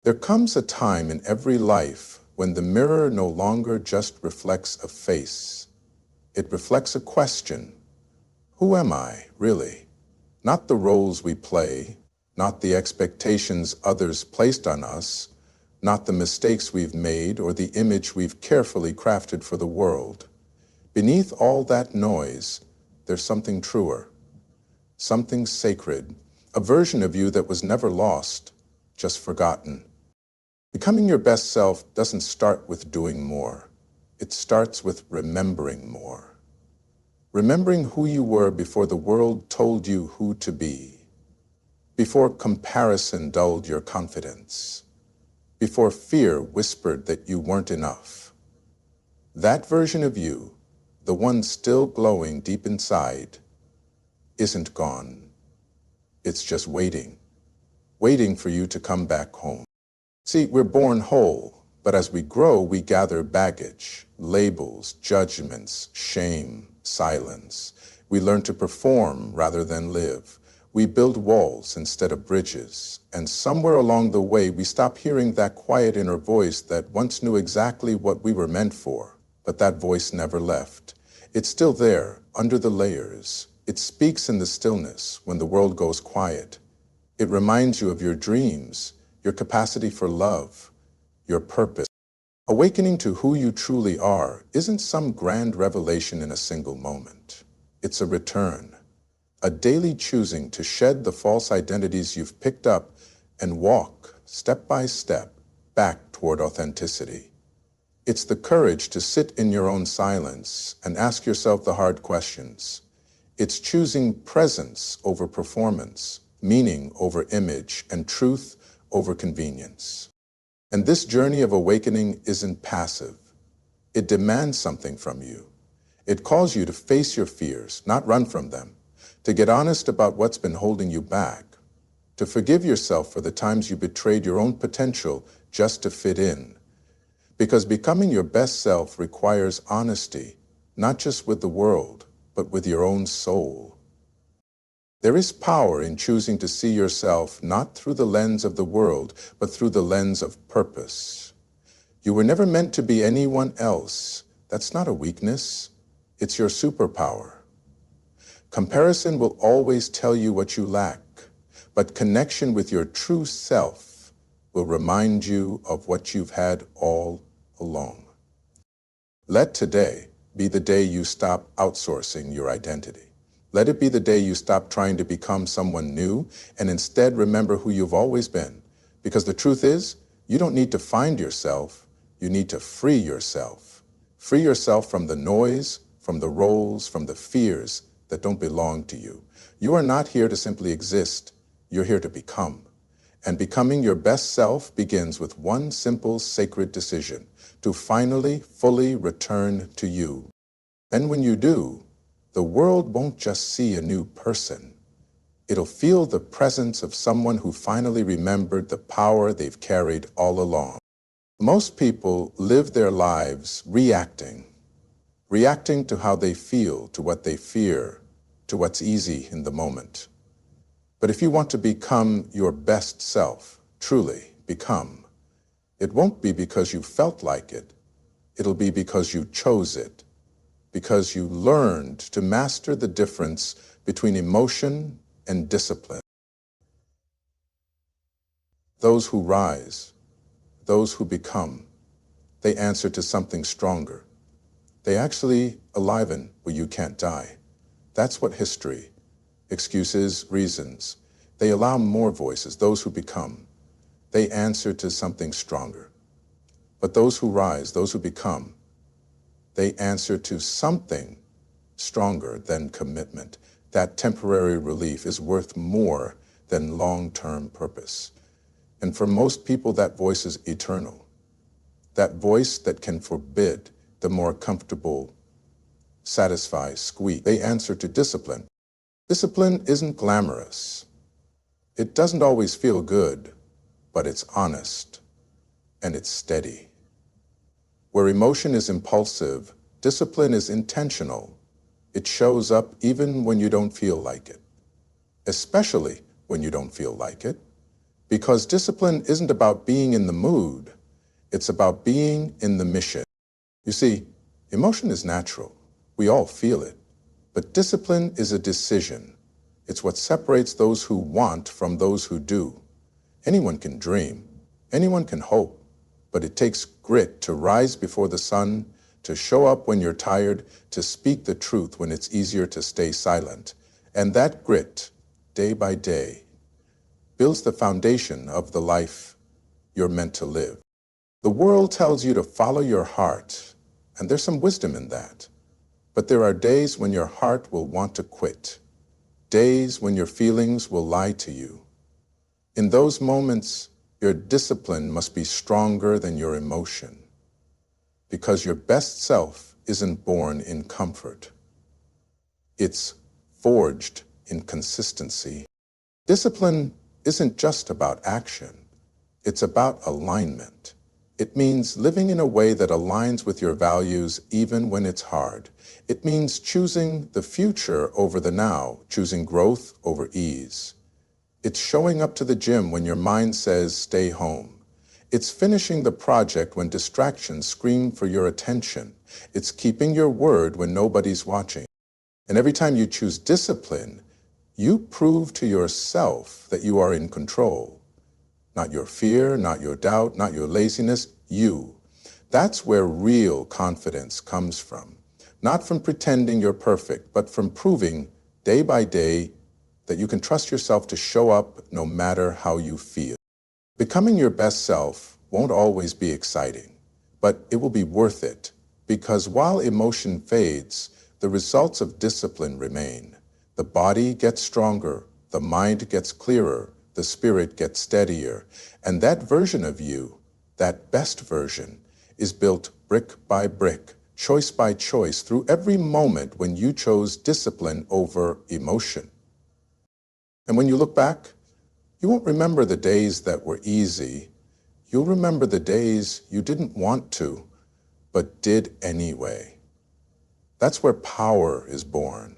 There comes a time in every life when the mirror no longer just reflects a face. It reflects a question. Who am I, really? Not the roles we play, not the expectations others placed on us, not the mistakes we've made or the image we've carefully crafted for the world. Beneath all that noise, there's something truer, something sacred, a version of you that was never lost, just forgotten. Becoming your best self doesn't start with doing more. It starts with remembering more. Remembering who you were before the world told you who to be, before comparison dulled your confidence, before fear whispered that you weren't enough. That version of you, the one still glowing deep inside, isn't gone. It's just waiting for you to come back home. See, we're born whole, but as we grow, we gather baggage, labels, judgments, shame, silence. We learn to perform rather than live. We build walls instead of bridges. And somewhere along the way, we stop hearing that quiet inner voice that once knew exactly what we were meant for. But that voice never left. It's still there, under the layers. It speaks in the stillness when the world goes quiet. It reminds you of your dreams, your capacity for love, your purpose. Awakening to who you truly are isn't some grand revelation in a single moment. It's a return, a daily choosing to shed the false identities you've picked up and walk, step by step, back toward authenticity. It's the courage to sit in your own silence and ask yourself the hard questions. It's choosing presence over performance, meaning over image, and truth over convenience. And this journey of awakening isn't passive. It demands something from you. It calls you to face your fears, not run from them, to get honest about what's been holding you back, to forgive yourself for the times you betrayed your own potential just to fit in. Because becoming your best self requires honesty, not just with the world, but with your own soul. There is power in choosing to see yourself not through the lens of the world, but through the lens of purpose. You were never meant to be anyone else. That's not a weakness. It's your superpower. Comparison will always tell you what you lack, but connection with your true self will remind you of what you've had all along. Let today be the day you stop outsourcing your identity. Let it be the day you stop trying to become someone new and instead remember who you've always been. Because the truth is, you don't need to find yourself, you need to free yourself. Free yourself from the noise, from the roles, from the fears that don't belong to you. You are not here to simply exist, you're here to become. And becoming your best self begins with one simple sacred decision, to finally, fully return to you. And when you do, the world won't just see a new person. It'll feel the presence of someone who finally remembered the power they've carried all along. Most people live their lives reacting to how they feel, to what they fear, to what's easy in the moment. But if you want to become your best self, truly become, it won't be because you felt like it. It'll be because you chose it. Because you learned to master the difference between emotion and discipline. Those who rise, those who become, they answer to something stronger. They actually enliven where you can't die. That's what history, excuses, reasons. They allow more voices, those who become. They answer to something stronger. But those who rise, those who become, they answer to something stronger than commitment. That temporary relief is worth more than long-term purpose. And for most people, that voice is eternal. That voice that can forbid the more comfortable, satisfy, squeak. They answer to discipline. Discipline isn't glamorous. It doesn't always feel good, but it's honest and it's steady. Where emotion is impulsive, discipline is intentional. It shows up even when you don't feel like it, especially when you don't feel like it. Because discipline isn't about being in the mood, it's about being in the mission. You see, emotion is natural. We all feel it. But discipline is a decision. It's what separates those who want from those who do. Anyone can dream. Anyone can hope. But it takes grit to rise before the sun, to show up when you're tired, to speak the truth when it's easier to stay silent. And that grit, day by day, builds the foundation of the life you're meant to live. The world tells you to follow your heart, and there's some wisdom in that. But there are days when your heart will want to quit, days when your feelings will lie to you. In those moments, your discipline must be stronger than your emotion, because your best self isn't born in comfort. It's forged in consistency. Discipline isn't just about action. It's about alignment. It means living in a way that aligns with your values even when it's hard. It means choosing the future over the now, choosing growth over ease. It's showing up to the gym when your mind says stay home. It's finishing the project when distractions scream for your attention. It's keeping your word when nobody's watching. And every time you choose discipline, you prove to yourself that you are in control. Not your fear, not your doubt, not your laziness, you. That's where real confidence comes from. Not from pretending you're perfect, but from proving day by day that you can trust yourself to show up no matter how you feel. Becoming your best self won't always be exciting, but it will be worth it, because while emotion fades, the results of discipline remain. The body gets stronger, the mind gets clearer, the spirit gets steadier, and that version of you, that best version, is built brick by brick, choice by choice, through every moment when you chose discipline over emotion. And when you look back, you won't remember the days that were easy. You'll remember the days you didn't want to, but did anyway. That's where power is born.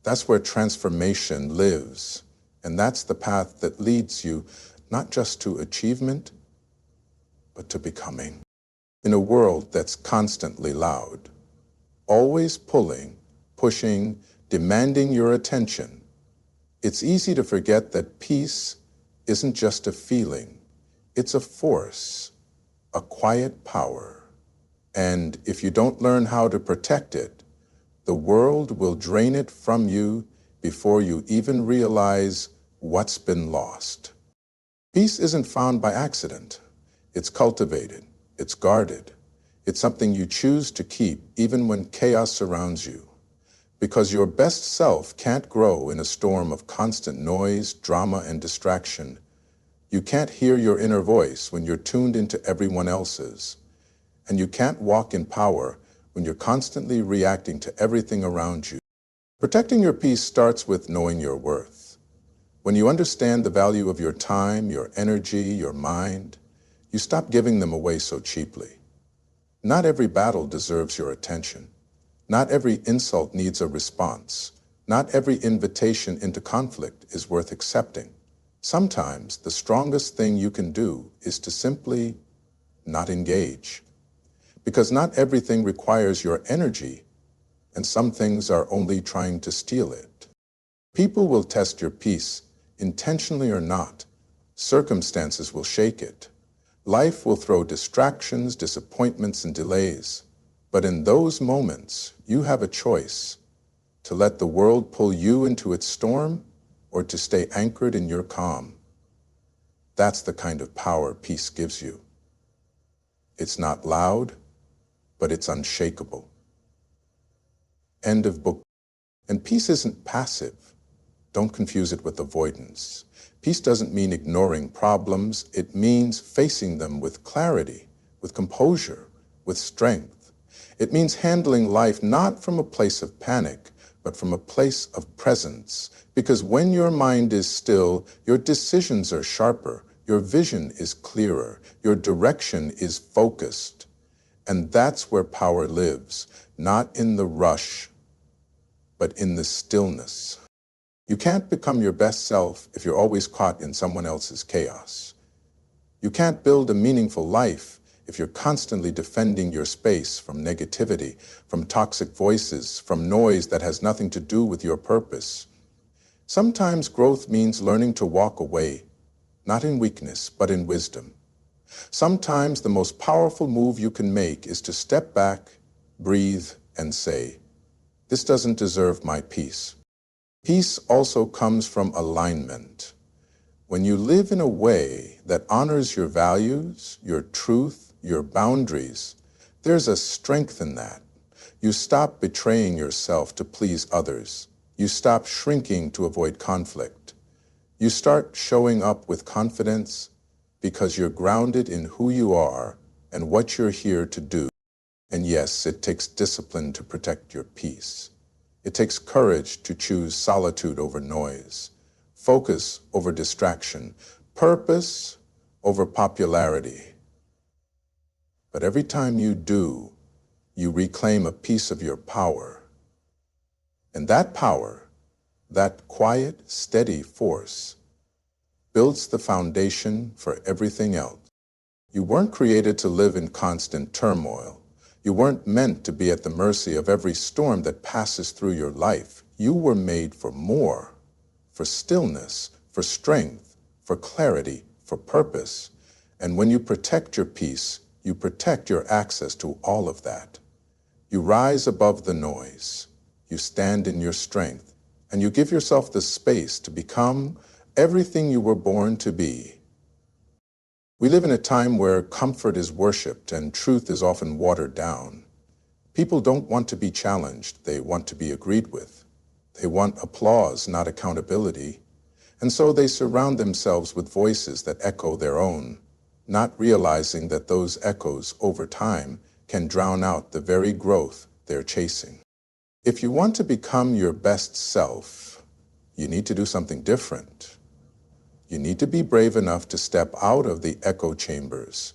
That's where transformation lives. And that's the path that leads you not just to achievement, but to becoming. In a world that's constantly loud, always pulling, pushing, demanding your attention, it's easy to forget that peace isn't just a feeling. It's a force, a quiet power. And if you don't learn how to protect it, the world will drain it from you before you even realize what's been lost. Peace isn't found by accident. It's cultivated. It's guarded. It's something you choose to keep even when chaos surrounds you. Because your best self can't grow in a storm of constant noise, drama, and distraction. You can't hear your inner voice when you're tuned into everyone else's. And you can't walk in power when you're constantly reacting to everything around you. Protecting your peace starts with knowing your worth. When you understand the value of your time, your energy, your mind, you stop giving them away so cheaply. Not every battle deserves your attention. Not every insult needs a response. Not every invitation into conflict is worth accepting. Sometimes the strongest thing you can do is to simply not engage. Because not everything requires your energy, and some things are only trying to steal it. People will test your peace, intentionally or not. Circumstances will shake it. Life will throw distractions, disappointments, and delays. But in those moments, you have a choice to let the world pull you into its storm or to stay anchored in your calm. That's the kind of power peace gives you. It's not loud, but it's unshakable. End of book. And peace isn't passive. Don't confuse it with avoidance. Peace doesn't mean ignoring problems. It means facing them with clarity, with composure, with strength. It means handling life not from a place of panic, but from a place of presence. Because when your mind is still, your decisions are sharper, your vision is clearer, your direction is focused. And that's where power lives, not in the rush, but in the stillness. You can't become your best self if you're always caught in someone else's chaos. You can't build a meaningful life if you're constantly defending your space from negativity, from toxic voices, from noise that has nothing to do with your purpose. Sometimes growth means learning to walk away, not in weakness, but in wisdom. Sometimes the most powerful move you can make is to step back, breathe, and say, "This doesn't deserve my peace." Peace also comes from alignment. When you live in a way that honors your values, your truth, your boundaries, there's a strength in that. You stop betraying yourself to please others. You stop shrinking to avoid conflict. You start showing up with confidence because you're grounded in who you are and what you're here to do. And yes, it takes discipline to protect your peace. It takes courage to choose solitude over noise, focus over distraction, purpose over popularity. But every time you do, you reclaim a piece of your power. And that power, that quiet, steady force, builds the foundation for everything else. You weren't created to live in constant turmoil. You weren't meant to be at the mercy of every storm that passes through your life. You were made for more, for stillness, for strength, for clarity, for purpose. And when you protect your peace, you protect your access to all of that. You rise above the noise. You stand in your strength, and you give yourself the space to become everything you were born to be. We live in a time where comfort is worshipped and truth is often watered down. People don't want to be challenged, they want to be agreed with. They want applause, not accountability. And so they surround themselves with voices that echo their own, not realizing that those echoes over time can drown out the very growth they're chasing. If you want to become your best self, you need to do something different. You need to be brave enough to step out of the echo chambers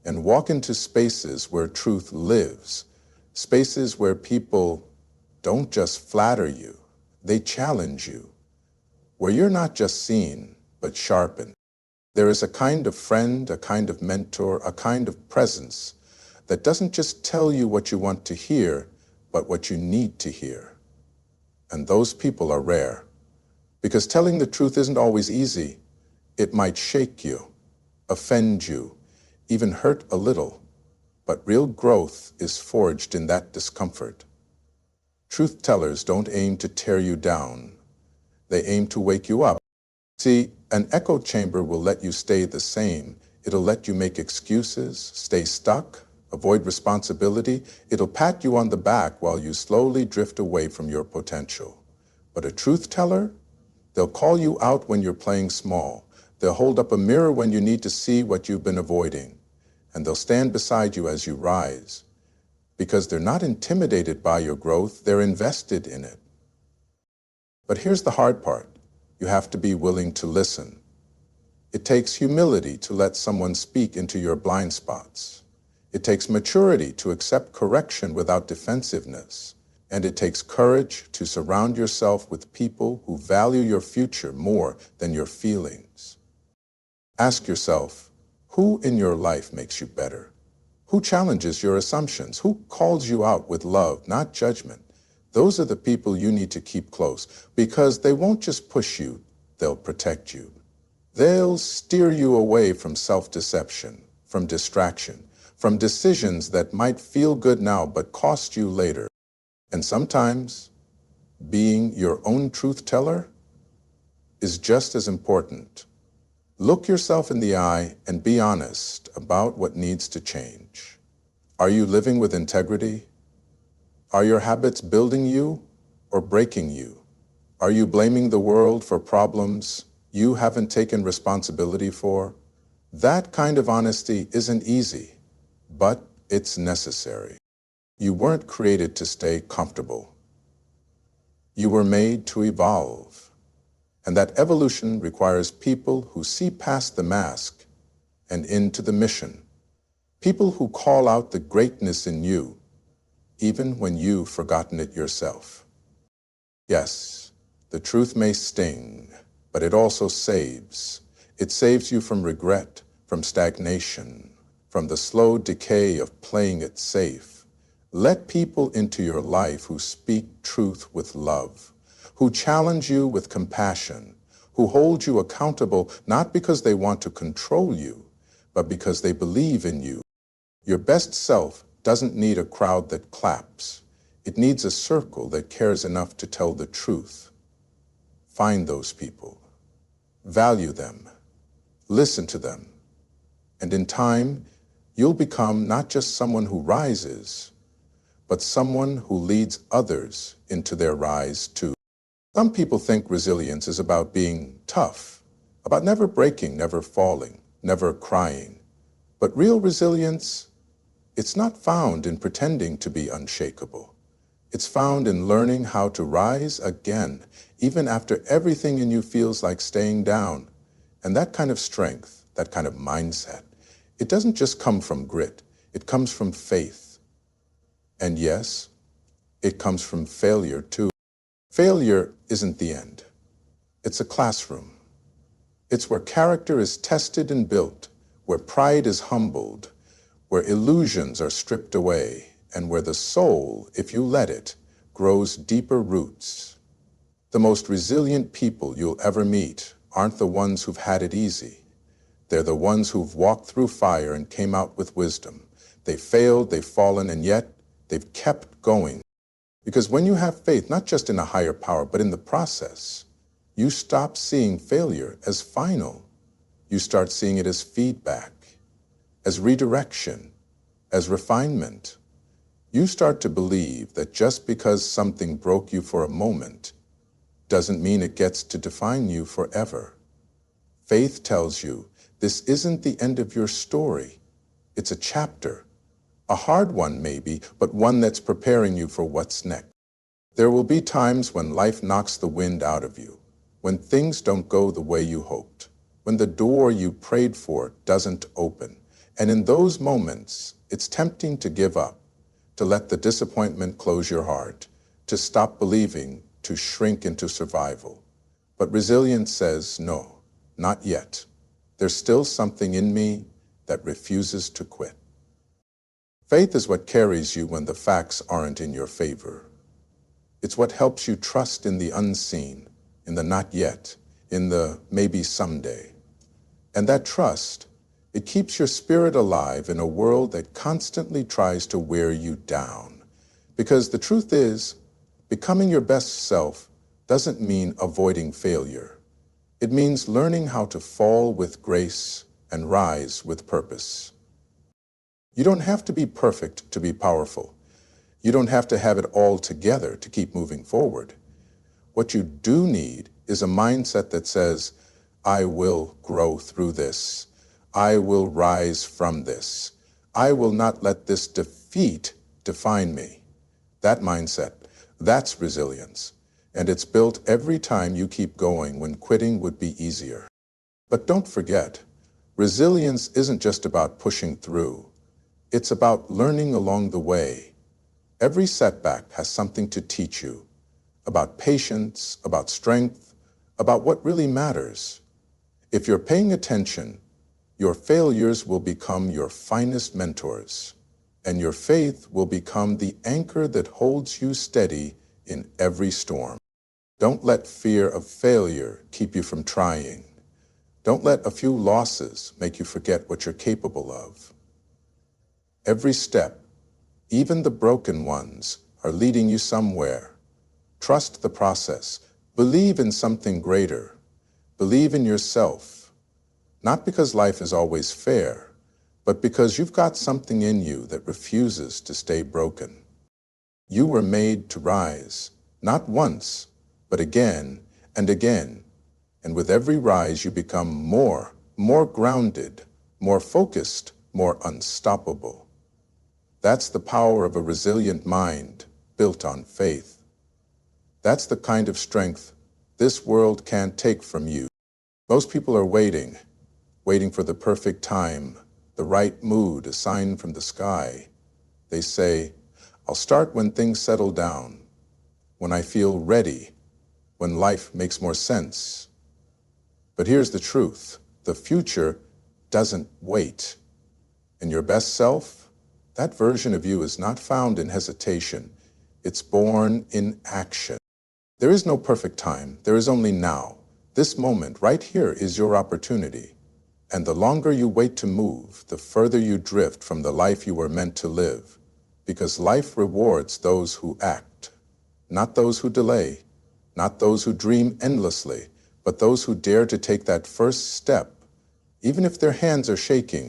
and walk into spaces where truth lives, spaces where people don't just flatter you, they challenge you, where you're not just seen, but sharpened. There is a kind of friend, a kind of mentor, a kind of presence that doesn't just tell you what you want to hear, but what you need to hear. And those people are rare, because telling the truth isn't always easy. It might shake you, offend you, even hurt a little, but real growth is forged in that discomfort. Truth tellers don't aim to tear you down. They aim to wake you up. See, an echo chamber will let you stay the same. It'll let you make excuses, stay stuck, avoid responsibility. It'll pat you on the back while you slowly drift away from your potential. But a truth teller, they'll call you out when you're playing small. They'll hold up a mirror when you need to see what you've been avoiding. And they'll stand beside you as you rise. Because they're not intimidated by your growth, they're invested in it. But here's the hard part. You have to be willing to listen. It takes humility to let someone speak into your blind spots. It takes maturity to accept correction without defensiveness. And it takes courage to surround yourself with people who value your future more than your feelings. Ask yourself, who in your life makes you better? Who challenges your assumptions? Who calls you out with love, not judgment? Those are the people you need to keep close, because they won't just push you, they'll protect you. They'll steer you away from self-deception, from distraction, from decisions that might feel good now but cost you later. And sometimes, being your own truth teller is just as important. Look yourself in the eye and be honest about what needs to change. Are you living with integrity? Are your habits building you or breaking you? Are you blaming the world for problems you haven't taken responsibility for? That kind of honesty isn't easy, but it's necessary. You weren't created to stay comfortable. You were made to evolve. And that evolution requires people who see past the mask and into the mission. People who call out the greatness in you, even when you've forgotten it yourself. Yes, The truth may sting, but it also saves. It saves you from regret, from stagnation, from the slow decay of playing it safe. Let people into your life who speak truth with love, who challenge you with compassion, who hold you accountable not because they want to control you, but because they believe in you. Your best self doesn't need a crowd that claps. It needs a circle that cares enough to tell the truth. Find those people. Value them. Listen to them. And in time, you'll become not just someone who rises, but someone who leads others into their rise too. Some people think resilience is about being tough, about never breaking, never falling, never crying. But real resilience, it's not found in pretending to be unshakable. It's found in learning how to rise again, even after everything in you feels like staying down. And that kind of strength, that kind of mindset, it doesn't just come from grit, it comes from faith. And yes, it comes from failure too. Failure isn't the end. It's a classroom. It's where character is tested and built, where pride is humbled, where illusions are stripped away, and where the soul, if you let it, grows deeper roots. The most resilient people you'll ever meet aren't the ones who've had it easy. They're the ones who've walked through fire and came out with wisdom. They've failed, they've fallen, and yet they've kept going. Because when you have faith, not just in a higher power, but in the process, you stop seeing failure as final. You start seeing it as feedback, as redirection, as refinement. You start to believe that just because something broke you for a moment doesn't mean it gets to define you forever. Faith tells you this isn't the end of your story. It's a chapter. A hard one maybe, but one that's preparing you for what's next. There will be times when life knocks the wind out of you, when things don't go the way you hoped, when the door you prayed for doesn't open. And in those moments, it's tempting to give up, to let the disappointment close your heart, to stop believing, to shrink into survival. But resilience says, no, not yet. There's still something in me that refuses to quit. Faith is what carries you when the facts aren't in your favor. It's what helps you trust in the unseen, in the not yet, in the maybe someday. And that trust, it keeps your spirit alive in a world that constantly tries to wear you down. Because the truth is, becoming your best self doesn't mean avoiding failure. It means learning how to fall with grace and rise with purpose. You don't have to be perfect to be powerful. You don't have to have it all together to keep moving forward. What you do need is a mindset that says, I will grow through this. I will rise from this. I will not let this defeat define me. That mindset, that's resilience. And it's built every time you keep going when quitting would be easier. But don't forget, resilience isn't just about pushing through. It's about learning along the way. Every setback has something to teach you about patience, about strength, about what really matters. If you're paying attention, your failures will become your finest mentors, and your faith will become the anchor that holds you steady in every storm. Don't let fear of failure keep you from trying. Don't let a few losses make you forget what you're capable of. Every step, even the broken ones, are leading you somewhere. Trust the process. Believe in something greater. Believe in yourself. Not because life is always fair, but because you've got something in you that refuses to stay broken. You were made to rise, not once, but again and again. And with every rise, you become more grounded, more focused, more unstoppable. That's the power of a resilient mind built on faith. That's the kind of strength this world can't take from you. Most people are waiting for the perfect time, the right mood, a sign from the sky. They say, I'll start when things settle down, when I feel ready, when life makes more sense. But here's the truth. The future doesn't wait. And your best self, that version of you is not found in hesitation. It's born in action. There is no perfect time. There is only now. This moment right here is your opportunity. And the longer you wait to move, the further you drift from the life you were meant to live. Because life rewards those who act, not those who delay, not those who dream endlessly, but those who dare to take that first step, even if their hands are shaking.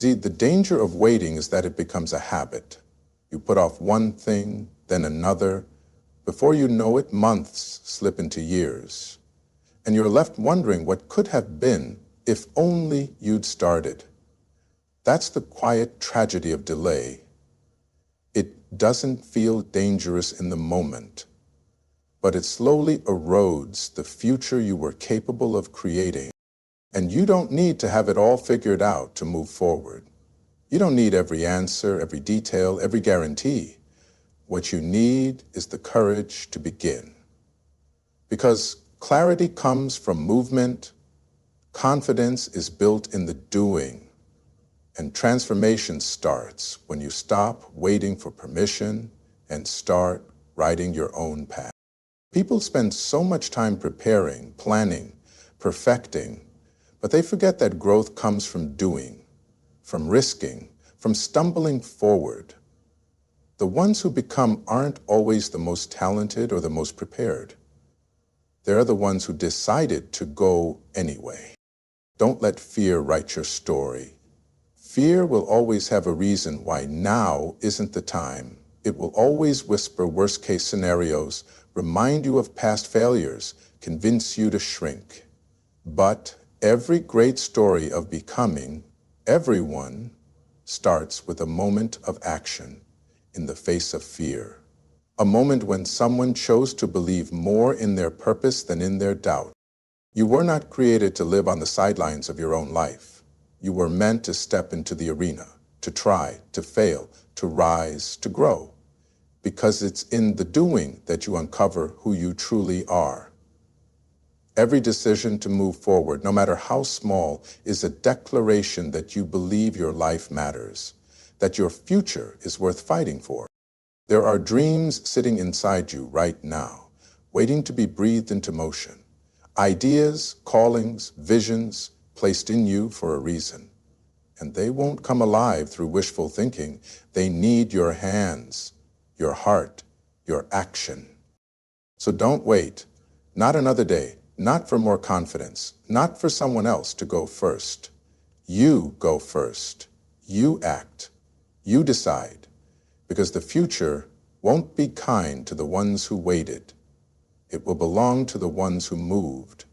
See, the danger of waiting is that it becomes a habit. You put off one thing, then another. Before you know it, months slip into years. And you're left wondering what could have been if only you'd started. That's the quiet tragedy of delay. It doesn't feel dangerous in the moment, but it slowly erodes the future you were capable of creating. And you don't need to have it all figured out to move forward. You don't need every answer, every detail, every guarantee. What you need is the courage to begin. Because clarity comes from movement, confidence is built in the doing, and transformation starts when you stop waiting for permission and start writing your own path. People spend so much time preparing, planning, perfecting, but they forget that growth comes from doing, from risking, from stumbling forward. The ones who become aren't always the most talented or the most prepared. They're the ones who decided to go anyway. Don't let fear write your story. Fear will always have a reason why now isn't the time. It will always whisper worst-case scenarios, remind you of past failures, convince you to shrink. But every great story of becoming, everyone, starts with a moment of action in the face of fear. A moment when someone chose to believe more in their purpose than in their doubt. You were not created to live on the sidelines of your own life. You were meant to step into the arena, to try, to fail, to rise, to grow. Because it's in the doing that you uncover who you truly are. Every decision to move forward, no matter how small, is a declaration that you believe your life matters, that your future is worth fighting for. There are dreams sitting inside you right now, waiting to be breathed into motion. Ideas, callings, visions placed in you for a reason. And they won't come alive through wishful thinking. They need your hands, your heart, your action. So don't wait, not another day, not for more confidence, not for someone else to go first. You go first. You act. You decide. Because the future won't be kind to the ones who waited. It will belong to the ones who moved.